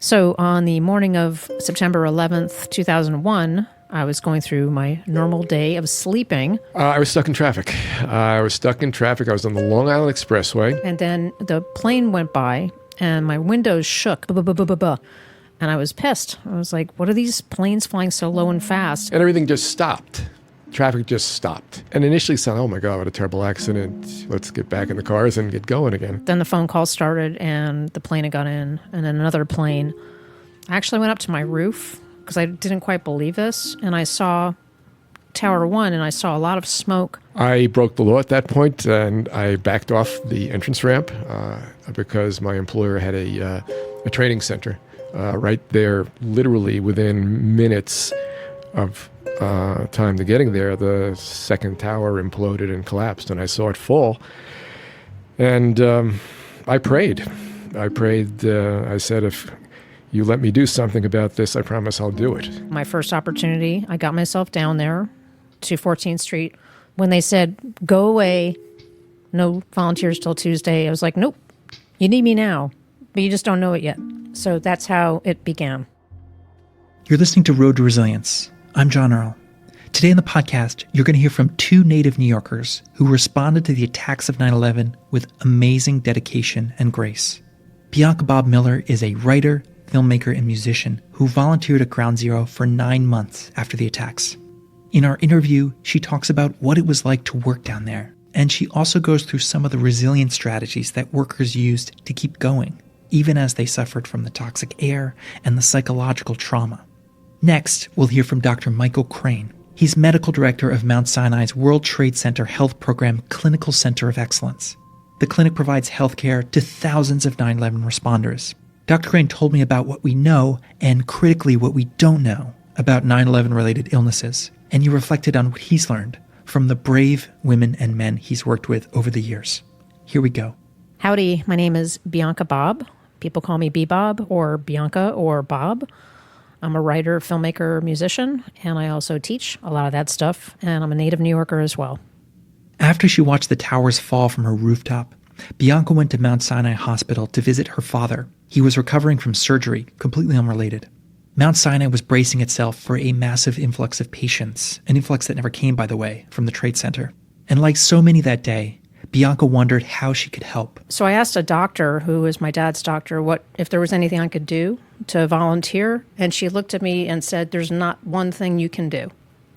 So on the morning of September 11th, 2001, I was going through my normal day of sleeping. I was stuck in traffic. I was on the Long Island Expressway. And then the plane went by and my windows shook. And I was pissed. I was like, what are these planes flying so low and fast? And everything just stopped. Traffic just stopped. And initially said, oh my God, what a terrible accident. Let's get back in the cars and get going again. Then the phone call started and the plane had got in, and then another plane. I actually went up to my roof because I didn't quite believe this, and I saw Tower 1 and I saw a lot of smoke. I broke the law at that point and I backed off the entrance ramp because my employer had a training center right there, literally within minutes of time to getting there. The second tower imploded and collapsed, and I saw it fall. And I prayed. I said, if you let me do something about this, I promise I'll do it. My first opportunity, I got myself down there to 14th Street. When they said, go away, no volunteers till Tuesday, I was like, nope, you need me now, but you just don't know it yet. So that's how it began. You're listening to Road to Resilience. I'm John Earl. Today on the podcast, you're going to hear from two native New Yorkers who responded to the attacks of 9/11 with amazing dedication and grace. Bianca Bob Miller is a writer, filmmaker, and musician who volunteered at Ground Zero for 9 months after the attacks. In our interview, she talks about what it was like to work down there, and she also goes through some of the resilience strategies that workers used to keep going, even as they suffered from the toxic air and the psychological trauma. Next, we'll hear from Dr. Michael Crane. He's medical director of Mount Sinai's World Trade Center Health Program Clinical Center of Excellence. The clinic provides healthcare to thousands of 9/11 responders. Dr. Crane told me about what we know and, critically, what we don't know about 9/11-related illnesses, and he reflected on what he's learned from the brave women and men he's worked with over the years. Here we go. Howdy, my name is Bianca Bob. People call me B-Bob or Bianca or Bob. I'm a writer, filmmaker, musician, and I also teach a lot of that stuff, and I'm a native New Yorker as well. After she watched the towers fall from her rooftop, Bianca went to Mount Sinai Hospital to visit her father. He was recovering from surgery, completely unrelated. Mount Sinai was bracing itself for a massive influx of patients, an influx that never came, by the way, from the Trade Center. And like so many that day, Bianca wondered how she could help. So I asked a doctor, who is my dad's doctor, what if there was anything I could do to volunteer, and she looked at me and said, there's not one thing you can do.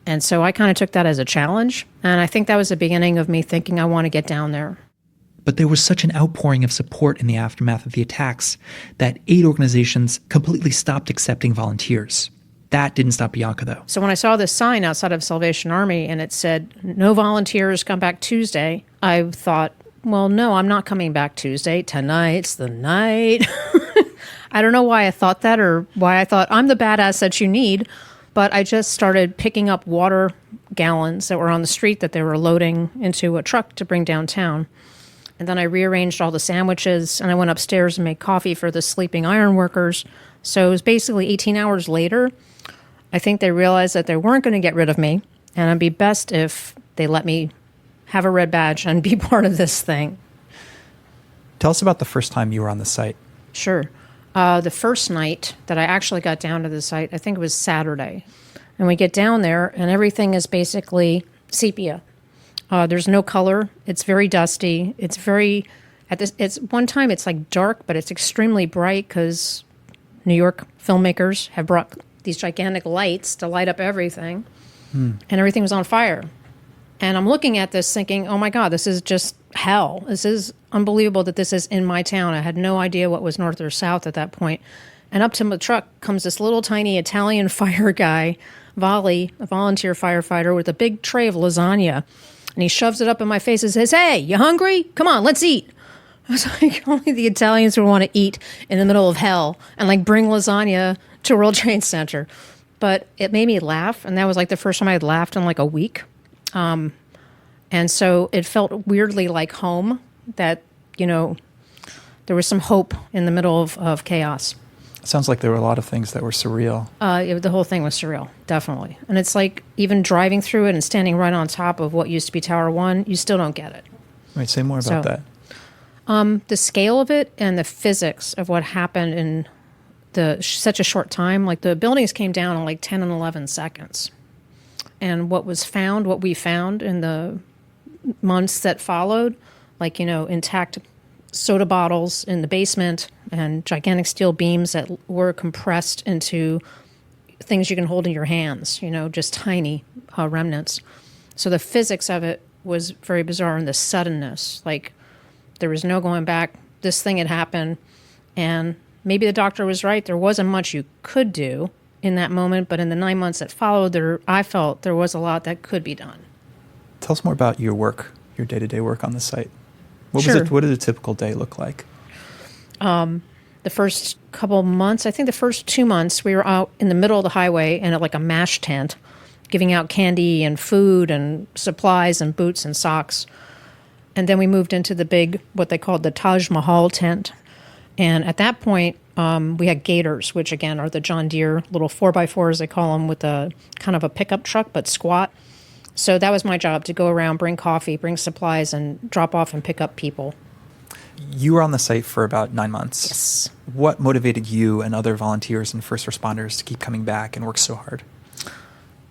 And so I kind of took that as a challenge, and I think that was the beginning of me thinking I want to get down there. But there was such an outpouring of support in the aftermath of the attacks that aid organizations completely stopped accepting volunteers. That didn't stop Bianca, though. So when I saw this sign outside of Salvation Army and it said, no volunteers, come back Tuesday, I thought, well, no, I'm not coming back Tuesday. Tonight's the night. I don't know why I thought that or why I thought I'm the badass that you need, but I just started picking up water gallons that were on the street that they were loading into a truck to bring downtown. And then I rearranged all the sandwiches and I went upstairs and made coffee for the sleeping iron workers. So it was basically 18 hours later. I think they realized that they weren't going to get rid of me, and it'd be best if they let me have a red badge and be part of this thing. Tell us about the first time you were on the site. Sure. The first night that I actually got down to the site, I think it was Saturday. And we get down there, and everything is basically sepia. There's no color. It's very dusty. It's very, it's one time it's like dark, but it's extremely bright because New York filmmakers have brought these gigantic lights to light up everything, and everything was on fire. And I'm looking at this thinking, oh my God, this is just hell. This is unbelievable that this is in my town. I had no idea what was north or south at that point. And up to the truck comes this little tiny Italian fire guy, Volley, a volunteer firefighter, with a big tray of lasagna. And he shoves it up in my face and says, hey, you hungry? Come on, let's eat. I was like, only the Italians would want to eat in the middle of hell and like bring lasagna to World Trade Center. But it made me laugh, and that was like the first time I had laughed in like a week. And so it felt weirdly like home, that, you know, there was some hope in the middle of chaos. It sounds like there were a lot of things that were surreal. The whole thing was surreal, definitely. And it's like even driving through it and standing right on top of what used to be Tower 1, you still don't get it. Right, say more about that. The scale of it and the physics of what happened in such a short time. Like the buildings came down in like 10 and 11 seconds. And what we found in the months that followed, like, intact soda bottles in the basement and gigantic steel beams that were compressed into things you can hold in your hands, just tiny remnants. So the physics of it was very bizarre, and the suddenness, like there was no going back. This thing had happened, and maybe the doctor was right. There wasn't much you could do in that moment, but in the 9 months that followed, I felt there was a lot that could be done. Tell us more about your work, your day-to-day work on the site. What did a typical day look like? The first couple months, I think the first 2 months, we were out in the middle of the highway in like a MASH tent, giving out candy and food and supplies and boots and socks. And then we moved into the big, what they called the Taj Mahal tent. And at that point, we had gators, which again are the John Deere little 4x4s, they call them, with a kind of a pickup truck, but squat. So that was my job, to go around, bring coffee, bring supplies, and drop off and pick up people. You were on the site for about 9 months. Yes. What motivated you and other volunteers and first responders to keep coming back and work so hard?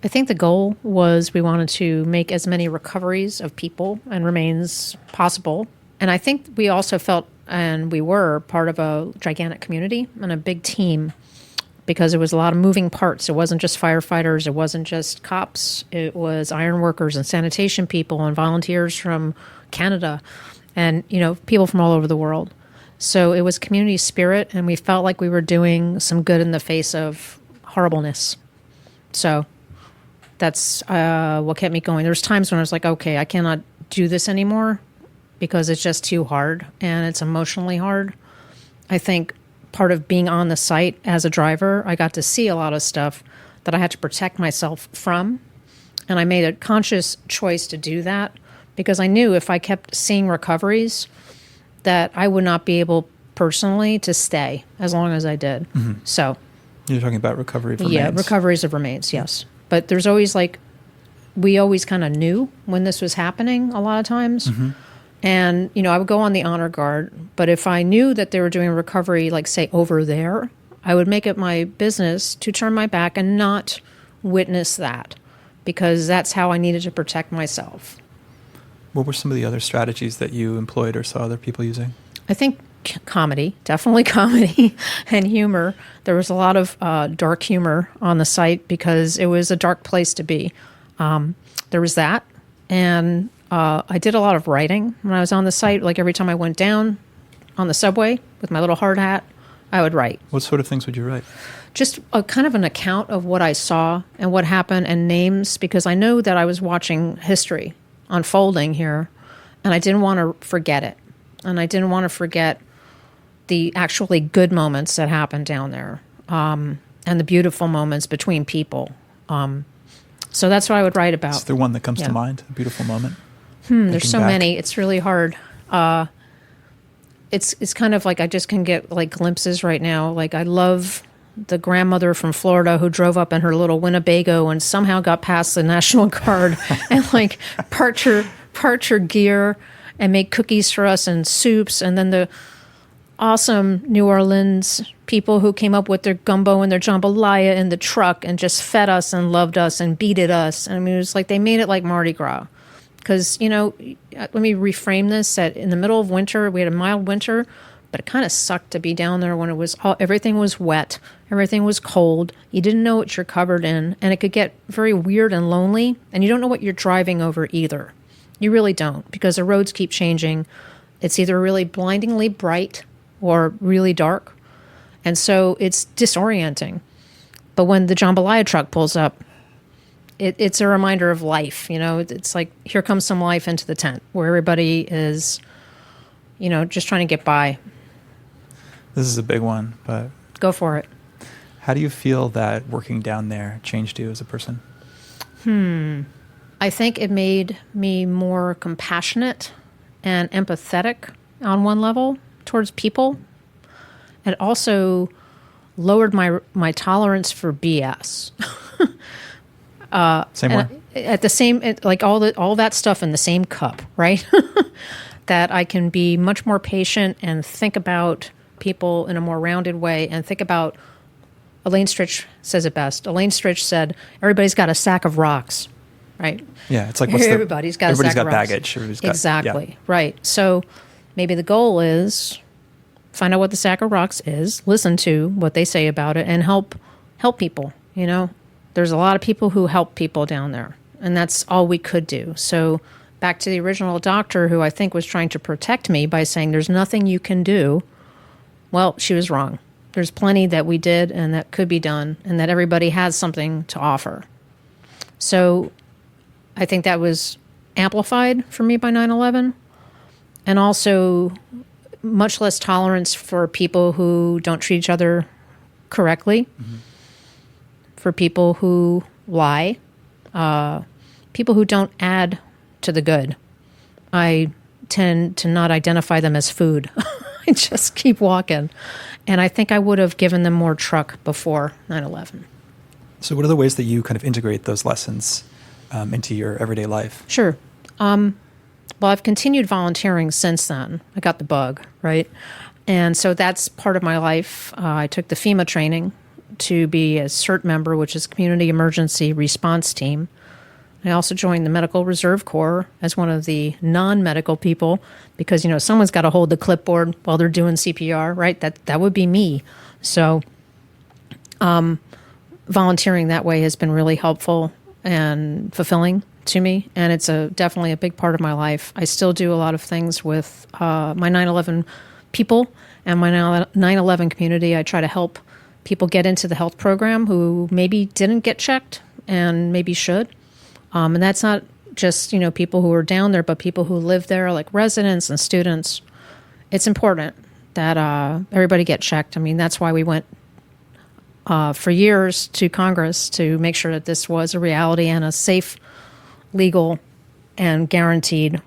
I think the goal was we wanted to make as many recoveries of people and remains possible. And I think we also felt, and we were, part of a gigantic community and a big team, because it was a lot of moving parts. It wasn't just firefighters. It wasn't just cops. It was iron workers and sanitation people and volunteers from Canada and, people from all over the world. So it was community spirit, and we felt like we were doing some good in the face of horribleness. So that's what kept me going. There's times when I was like, okay, I cannot do this anymore because it's just too hard, and it's emotionally hard. I think part of being on the site as a driver, I got to see a lot of stuff that I had to protect myself from. And I made a conscious choice to do that because I knew if I kept seeing recoveries that I would not be able personally to stay as long as I did. Mm-hmm. So you're talking about recovery of remains? Yeah, recoveries of remains, yes. But there's always we always kind of knew when this was happening a lot of times. Mm-hmm. And, I would go on the honor guard, but if I knew that they were doing recovery, like, say, over there, I would make it my business to turn my back and not witness that, because that's how I needed to protect myself. What were some of the other strategies that you employed or saw other people using? I think comedy, definitely comedy and humor. There was a lot of dark humor on the site because it was a dark place to be. There was that, and I did a lot of writing when I was on the site. Like every time I went down on the subway with my little hard hat, I would write. What sort of things would you write? Just a kind of an account of what I saw and what happened, and names, because I know that I was watching history unfolding here, and I didn't want to forget it. And I didn't want to forget the actually good moments that happened down there, and the beautiful moments between people. So that's what I would write about. Is there one that comes to mind, a beautiful moment? There's so many. It's really hard. It's kind of like I just can get like glimpses right now. Like I love the grandmother from Florida who drove up in her little Winnebago and somehow got past the National Guard and like parked her gear and made cookies for us and soups. And then the awesome New Orleans people who came up with their gumbo and their jambalaya in the truck and just fed us and loved us and beaded us. And I mean, it was like they made it like Mardi Gras. Because, let me reframe this, that in the middle of winter, we had a mild winter, but it kind of sucked to be down there when it was everything was wet, everything was cold, you didn't know what you're covered in, and it could get very weird and lonely, and you don't know what you're driving over either. You really don't, because the roads keep changing. It's either really blindingly bright or really dark, and so it's disorienting. But when the jambalaya truck pulls up, it's a reminder of life, It's like, here comes some life into the tent where everybody is, just trying to get by. This is a big one, but... Go for it. How do you feel that working down there changed you as a person? I think it made me more compassionate and empathetic on one level towards people. It also lowered my tolerance for BS. Same way. At the same, like all that stuff in the same cup, right? That I can be much more patient and think about people in a more rounded way and think about, Elaine Stritch says it best. Elaine Stritch said, everybody's got a sack of rocks, right? Yeah, it's like everybody's got a sack of rocks. baggage. Everybody's got exactly, yeah. Right. So maybe the goal is find out what the sack of rocks is, listen to what they say about it, and help people, you know? There's a lot of people who help people down there, and that's all we could do. So back to the original doctor who I think was trying to protect me by saying there's nothing you can do. Well, she was wrong. There's plenty that we did and that could be done, and that everybody has something to offer. So I think that was amplified for me by 9/11, and also much less tolerance for people who don't treat each other correctly, for people who lie, people who don't add to the good. I tend to not identify them as food. I just keep walking. And I think I would have given them more truck before 9/11. So what are the ways that you kind of integrate those lessons into your everyday life? Sure. Well, I've continued volunteering since then. I got the bug, right? And so that's part of my life. I took the FEMA training to be a CERT member, which is Community Emergency Response Team. I also joined the Medical Reserve Corps as one of the non-medical people because, you know, someone's got to hold the clipboard while they're doing CPR, right? That would be me. So volunteering that way has been really helpful and fulfilling to me, and it's definitely a big part of my life. I still do a lot of things with my 9/11 people and my 9/11 community. I try to help people get into the health program who maybe didn't get checked and maybe should. And that's not just, you know, people who are down there, but people who live there, like residents and students. It's important that everybody get checked. I mean, that's why we went for years to Congress to make sure that this was a reality and a safe, legal, and guaranteed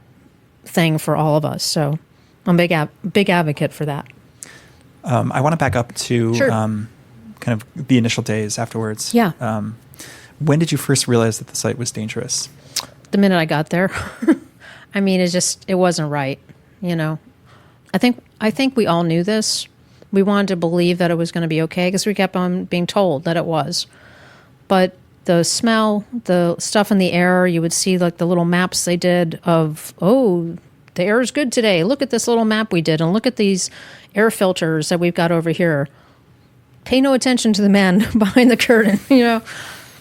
thing for all of us. So I'm a big advocate for that. I want to back up to Sure. Kind of the initial days afterwards. Yeah. When did you first realize that the site was dangerous? The minute I got there. I mean, it wasn't right, you know. I think we all knew this. We wanted to believe that it was going to be okay because we kept on being told that it was. But the smell, the stuff in the air, you would see like the little maps they did of, oh, the air is good today. Look at this little map we did, and look at these air filters that we've got over here. Pay no attention to the man behind the curtain, you know.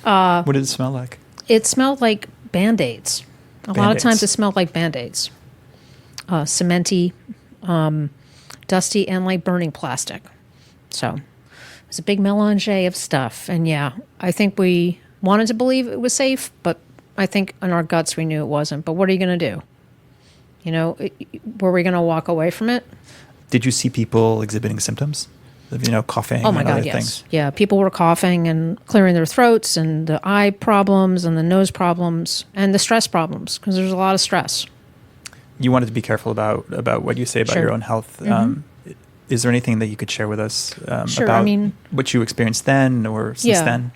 What did it smell like? It smelled like Band-Aids. A lot of times it smelled like Band-Aids. Cementy, dusty, and like burning plastic. So it was a big melange of stuff. And yeah, I think we wanted to believe it was safe, but I think in our guts we knew it wasn't. But what are you going to do? You know, were we going to walk away from it? Did you see people exhibiting symptoms? You know, coughing and other yes. things? Yeah, people were coughing and clearing their throats, and the eye problems and the nose problems and the stress problems, because there's a lot of stress. You wanted to be careful about what you say about Sure. your own health. Mm-hmm. Is there anything that you could share with us Sure, about I mean, what you experienced then or since then?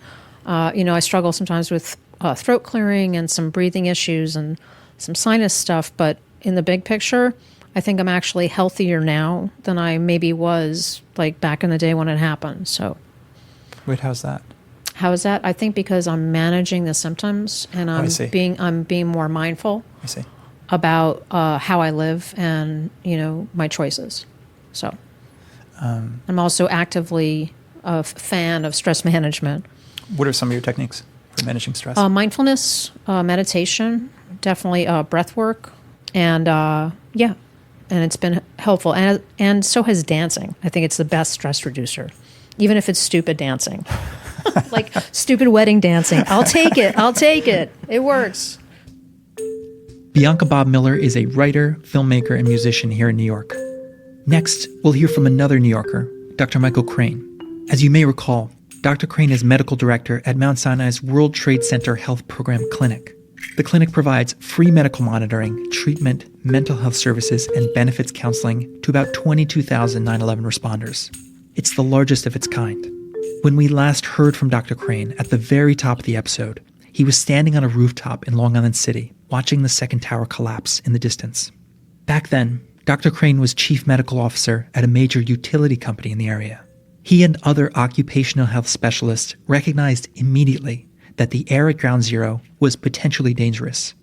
You know, I struggle sometimes with throat clearing and some breathing issues and some sinus stuff, but in the big picture, I think I'm actually healthier now than I maybe was like back in the day when it happened. So, Wait, how's that? how is that? I think because I'm managing the symptoms and I'm being more mindful I see. about how I live and, you know, my choices. So I'm also actively a fan of stress management. What are some of your techniques for managing stress? Mindfulness, meditation, definitely breath work, and yeah, and it's been helpful. And so has dancing. I think it's the best stress reducer, even if it's stupid dancing, like stupid wedding dancing. I'll take it. I'll take it. It works. Bianca Bob Miller is a writer, filmmaker, and musician here in New York. Next, we'll hear from another New Yorker, Dr. Michael Crane. As you may recall, Dr. Crane is medical director at Mount Sinai's World Trade Center Health Program Clinic. The clinic provides free medical monitoring, treatment, mental health services, and benefits counseling to about 22,000 9/11 responders. It's the largest of its kind. When we last heard from Dr. Crane at the very top of the episode, he was standing on a rooftop in Long Island City, watching the second tower collapse in the distance. Back then, Dr. Crane was chief medical officer at a major utility company in the area. He and other occupational health specialists recognized immediately that the air at Ground Zero was potentially dangerous.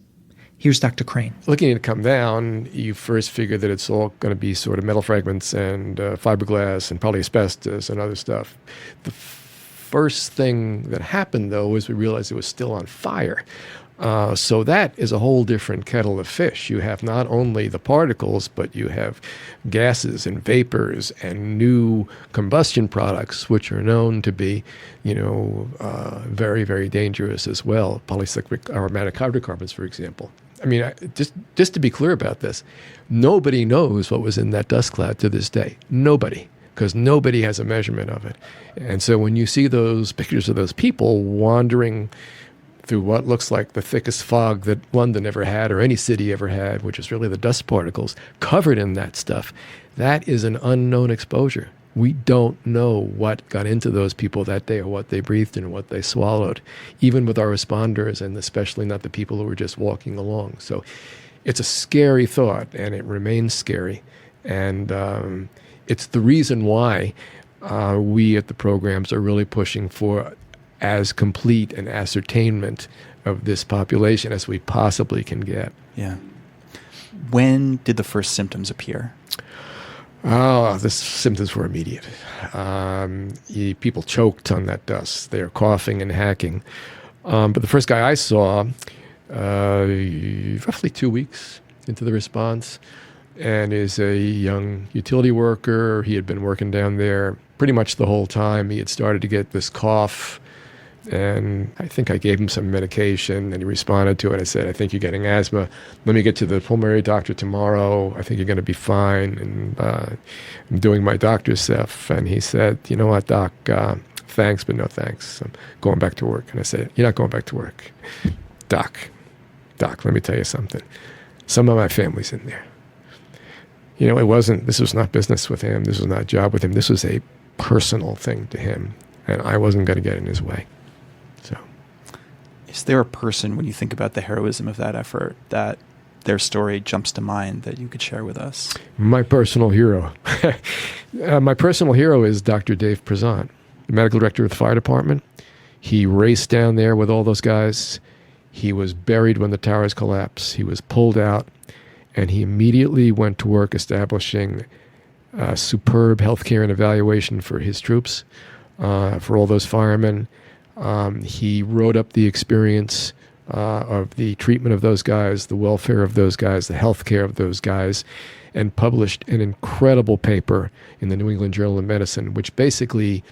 Here's Dr. Crane. Looking at it come down, you first figure that it's all going to be sort of metal fragments and fiberglass and probably asbestos and other stuff. The first thing that happened, though, was we realized it was still on fire. So that is a whole different kettle of fish. You have not only the particles, but you have gases and vapors and new combustion products, which are known to be, very, very dangerous as well. Polycyclic aromatic hydrocarbons, for example. I mean, just to be clear about this, nobody knows what was in that dust cloud to this day. Nobody. Because nobody has a measurement of it. And so when you see those pictures of those people wandering through what looks like the thickest fog that London ever had or any city ever had, which is really the dust particles, covered in that stuff, that is an unknown exposure. We don't know what got into those people that day or what they breathed in or what they swallowed, even with our responders, and especially not the people who were just walking along. So it's a scary thought, and it remains scary. And it's the reason why we at the programs are really pushing for as complete an ascertainment of this population as we possibly can get. Yeah. When did the first symptoms appear? Oh, the symptoms were immediate. People choked on that dust. They're coughing and hacking. But the first guy I saw, roughly 2 weeks into the response, and is a young utility worker. He had been working down there pretty much the whole time. He had started to get this cough, and I think I gave him some medication, and he responded to it. I said, I think you're getting asthma. Let me get to the pulmonary doctor tomorrow. I think you're going to be fine. And I'm doing my doctor's stuff. And he said, you know what, Doc, thanks, but no thanks. I'm going back to work. And I said, you're not going back to work. Doc, let me tell you something. Some of my family's in there. This was not business with him. This was not a job with him. This was a personal thing to him. And I wasn't going to get in his way. So, is there a person, when you think about the heroism of that effort, that their story jumps to mind that you could share with us? My personal hero. My personal hero is Dr. Dave Prezant, the medical director of the fire department. He raced down there with all those guys. He was buried when the towers collapsed. He was pulled out. And he immediately went to work establishing superb healthcare and evaluation for his troops, for all those firemen. He wrote up the experience of the treatment of those guys, the welfare of those guys, the healthcare of those guys, and published an incredible paper in the New England Journal of Medicine, which basically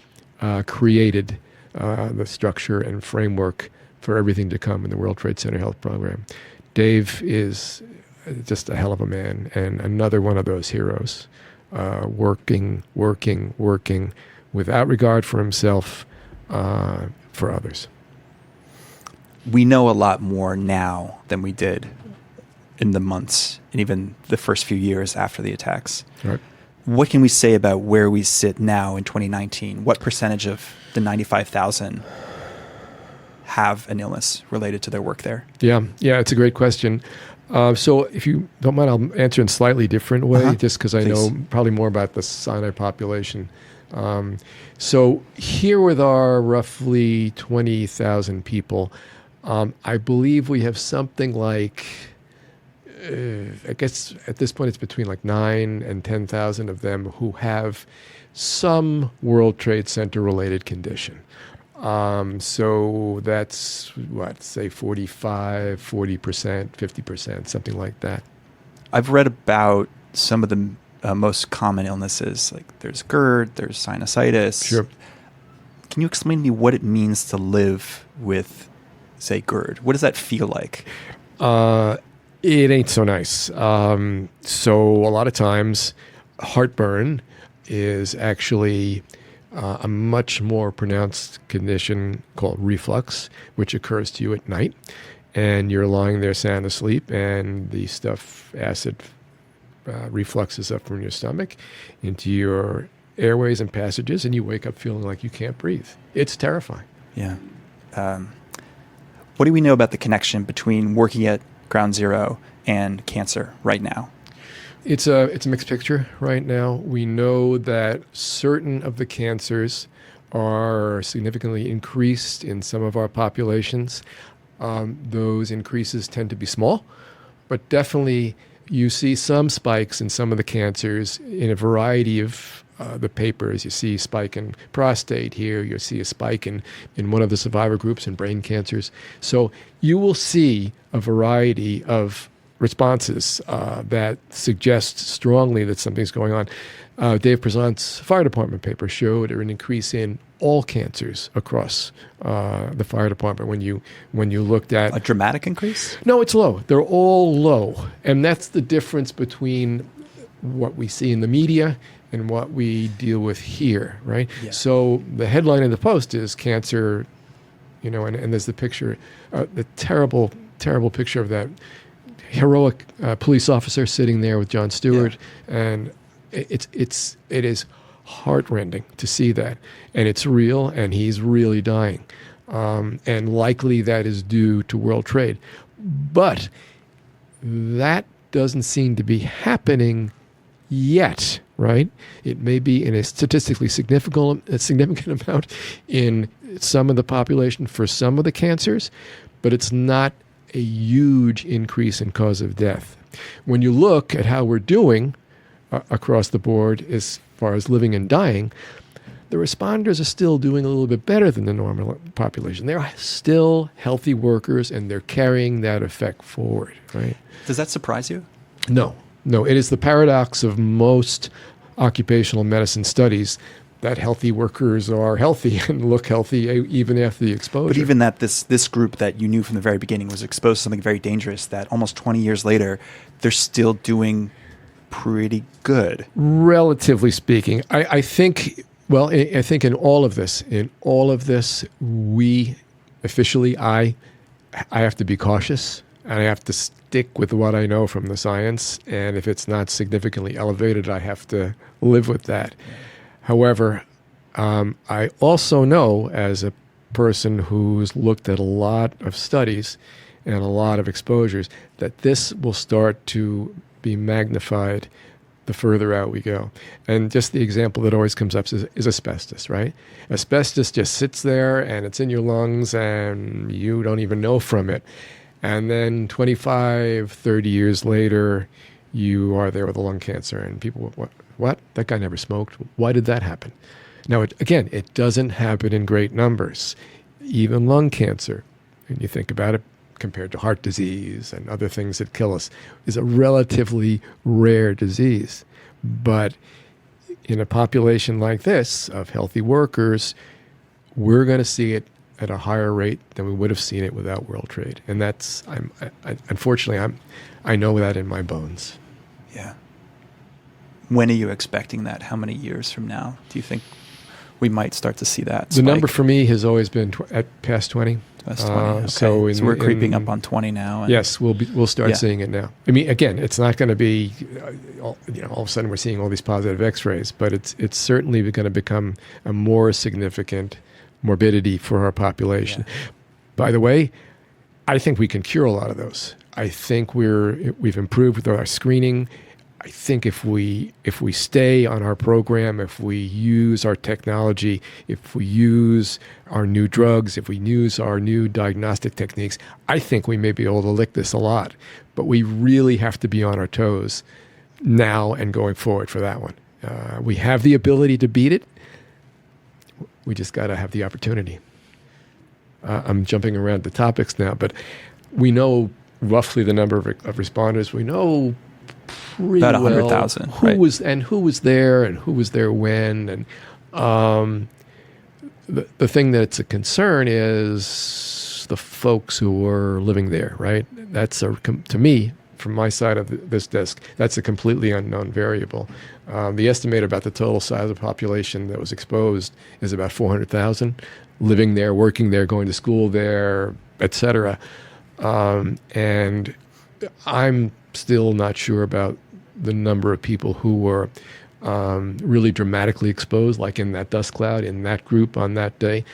created the structure and framework for everything to come in the World Trade Center Health Program. Dave is just a hell of a man, and another one of those heroes, working without regard for himself, for others. We know a lot more now than we did in the months and even the first few years after the attacks. Right. What can we say about where we sit now in 2019? What percentage of the 95,000 have an illness related to their work there? Yeah, it's a great question. So if you don't mind, I'll answer in a slightly different way, just because I know probably more about the Sinai population. So here with our roughly 20,000 people, I believe we have something like, I guess at this point it's between like 9 and 10,000 of them who have some World Trade Center related condition. So that's say 45, 40%, 50%, something like that. I've read about some of the most common illnesses, like there's GERD, there's sinusitis. Sure. Can you explain to me what it means to live with, say, GERD? What does that feel like? It ain't so nice. So a lot of times heartburn is actually a much more pronounced condition called reflux, which occurs to you at night. And you're lying there sound asleep, and the acid refluxes up from your stomach into your airways and passages, and you wake up feeling like you can't breathe. It's terrifying. Yeah. What do we know about the connection between working at Ground Zero and cancer right now? It's a mixed picture right now. We know that certain of the cancers are significantly increased in some of our populations. Those increases tend to be small, but definitely you see some spikes in some of the cancers in a variety of the papers. You see a spike in prostate here. You see a spike in one of the survivor groups in brain cancers. So you will see a variety of responses that suggest strongly that something's going on. Dave Prezant's fire department paper showed an increase in all cancers across the fire department. When you looked at A dramatic increase? no, it's low. They're all low, and that's the difference between what we see in the media and what we deal with here, right? Yeah. So the headline in the Post is cancer, and there's the picture, the terrible picture of that heroic police officer sitting there with Jon Stewart, and it is heartrending to see that, and it's real, and he's really dying, and likely that is due to world trade, but that doesn't seem to be happening yet, right? It may be in a statistically significant amount in some of the population for some of the cancers, but it's not a huge increase in cause of death. When you look at how we're doing across the board as far as living and dying, the responders are still doing a little bit better than the normal population. They're still healthy workers, and they're carrying that effect forward, right? Does that surprise you? No. It is the paradox of most occupational medicine studies that healthy workers are healthy and look healthy even after the exposure. But even that this group that you knew from the very beginning was exposed to something very dangerous, that almost 20 years later, they're still doing pretty good. Relatively speaking, I think in all of this, we officially, I have to be cautious, and I have to stick with what I know from the science. And if it's not significantly elevated, I have to live with that. However, I also know, as a person who's looked at a lot of studies and a lot of exposures, that this will start to be magnified the further out we go. And just the example that always comes up is asbestos, right? Asbestos just sits there, and it's in your lungs, and you don't even know from it. And then 25, 30 years later, you are there with a lung cancer, and people, what? That guy never smoked. Why did that happen? Now, it doesn't happen in great numbers. Even lung cancer, when you think about it, compared to heart disease and other things that kill us, is a relatively rare disease. But in a population like this of healthy workers, we're going to see it at a higher rate than we would have seen it without world trade. And that's, unfortunately, I know that in my bones. Yeah. When are you expecting that? How many years from now do you think we might start to see that The spike? number for me has always been at past 20. That's 20. Okay. So we're creeping up on 20 now. And yes, we'll start seeing it now. I mean, again, it's not going to be, all of a sudden we're seeing all these positive X-rays, but it's certainly going to become a more significant morbidity for our population. Yeah. By the way, I think we can cure a lot of those. I think we've improved with our screening. I think if we stay on our program, if we use our technology, if we use our new drugs, if we use our new diagnostic techniques, I think we may be able to lick this a lot. But we really have to be on our toes now and going forward for that one. We have the ability to beat it. We just got to have the opportunity. I'm jumping around the topics now, but we know roughly the number of responders. We know pretty about 100,000 who was there and who was there when, and the thing that's a concern is the folks who are living there, right? That's to me, from my side of this desk, that's a completely unknown variable. The estimate about the total size of the population that was exposed is about 400,000 living there, working there, going to school there, etc. And I'm still not sure about the number of people who were really dramatically exposed, like in that dust cloud, in that group on that day.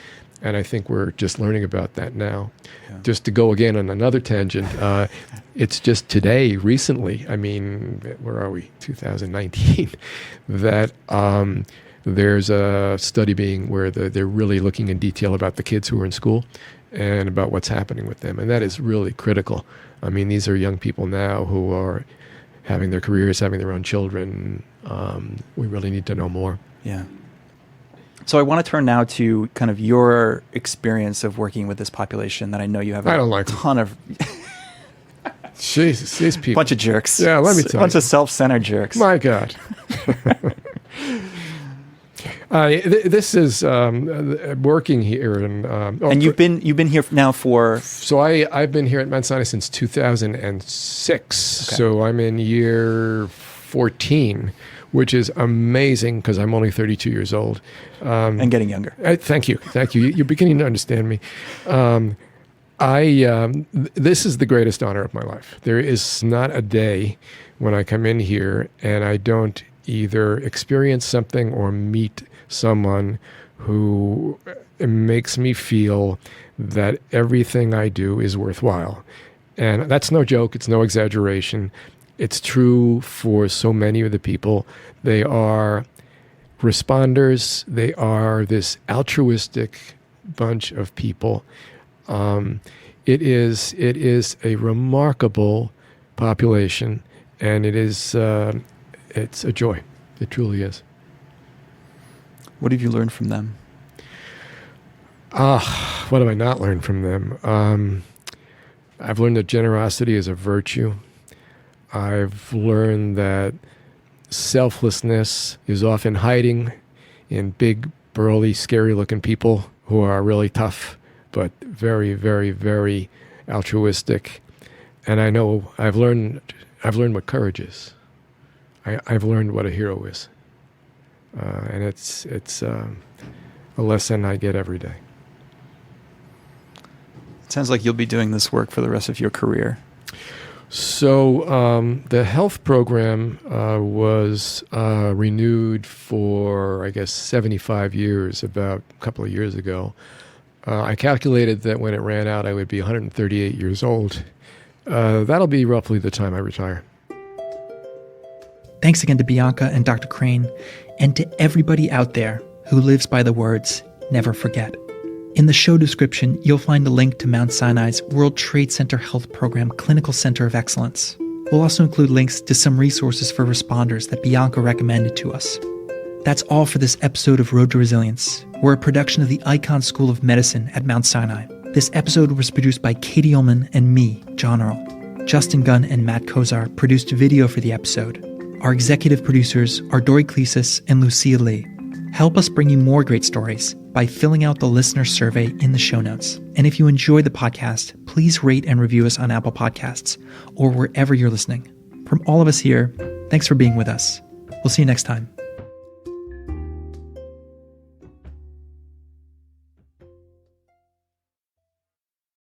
And I think we're just learning about that now. Yeah. Just to go again on another tangent, it's just today, recently, I mean, where are we? 2019, that there's a study being where they're really looking in detail about the kids who are in school and about what's happening with them. And that is really critical. I mean, these are young people now who are having their careers, having their own children. We really need to know more. Yeah. So I want to turn now to kind of your experience of working with this population that I know you have a ton of... Jesus, these people. Bunch of jerks. Yeah, let me tell you. Bunch of self-centered jerks. My God. This is working here. And you've been here now for... So I've been here at Mount Sinai since 2006. Okay. So I'm in year 14. Which is amazing because I'm only 32 years old. And getting younger. Thank you. You're beginning to understand me. This is the greatest honor of my life. There is not a day when I come in here and I don't either experience something or meet someone who makes me feel that everything I do is worthwhile. And that's no joke. It's no exaggeration. It's true for so many of the people. They are responders. They are this altruistic bunch of people. It is a remarkable population, and it's a joy. It truly is. What have you learned from them? What have I not learned from them? I've learned that generosity is a virtue. I've learned that selflessness is often hiding in big, burly, scary-looking people who are really tough, but very, very, very altruistic. And I know I've learned what courage is. I've learned what a hero is, and it's a lesson I get every day. It sounds like you'll be doing this work for the rest of your career. So the health program was renewed for, I guess, 75 years, about a couple of years ago. I calculated that when it ran out, I would be 138 years old. That'll be roughly the time I retire. Thanks again to Bianca and Dr. Crane, and to everybody out there who lives by the words, never forget. In the show description, you'll find a link to Mount Sinai's World Trade Center Health Program Clinical Center of Excellence. We'll also include links to some resources for responders that Bianca recommended to us. That's all for this episode of Road to Resilience. We're a production of the Icahn School of Medicine at Mount Sinai. This episode was produced by Katie Ullman and me, John Earl. Justin Gunn and Matt Kozar produced video for the episode. Our executive producers are Dori Kleesis and Lucia Lee. Help us bring you more great stories by filling out the listener survey in the show notes. And if you enjoy the podcast, please rate and review us on Apple Podcasts or wherever you're listening. From all of us here, thanks for being with us. We'll see you next time.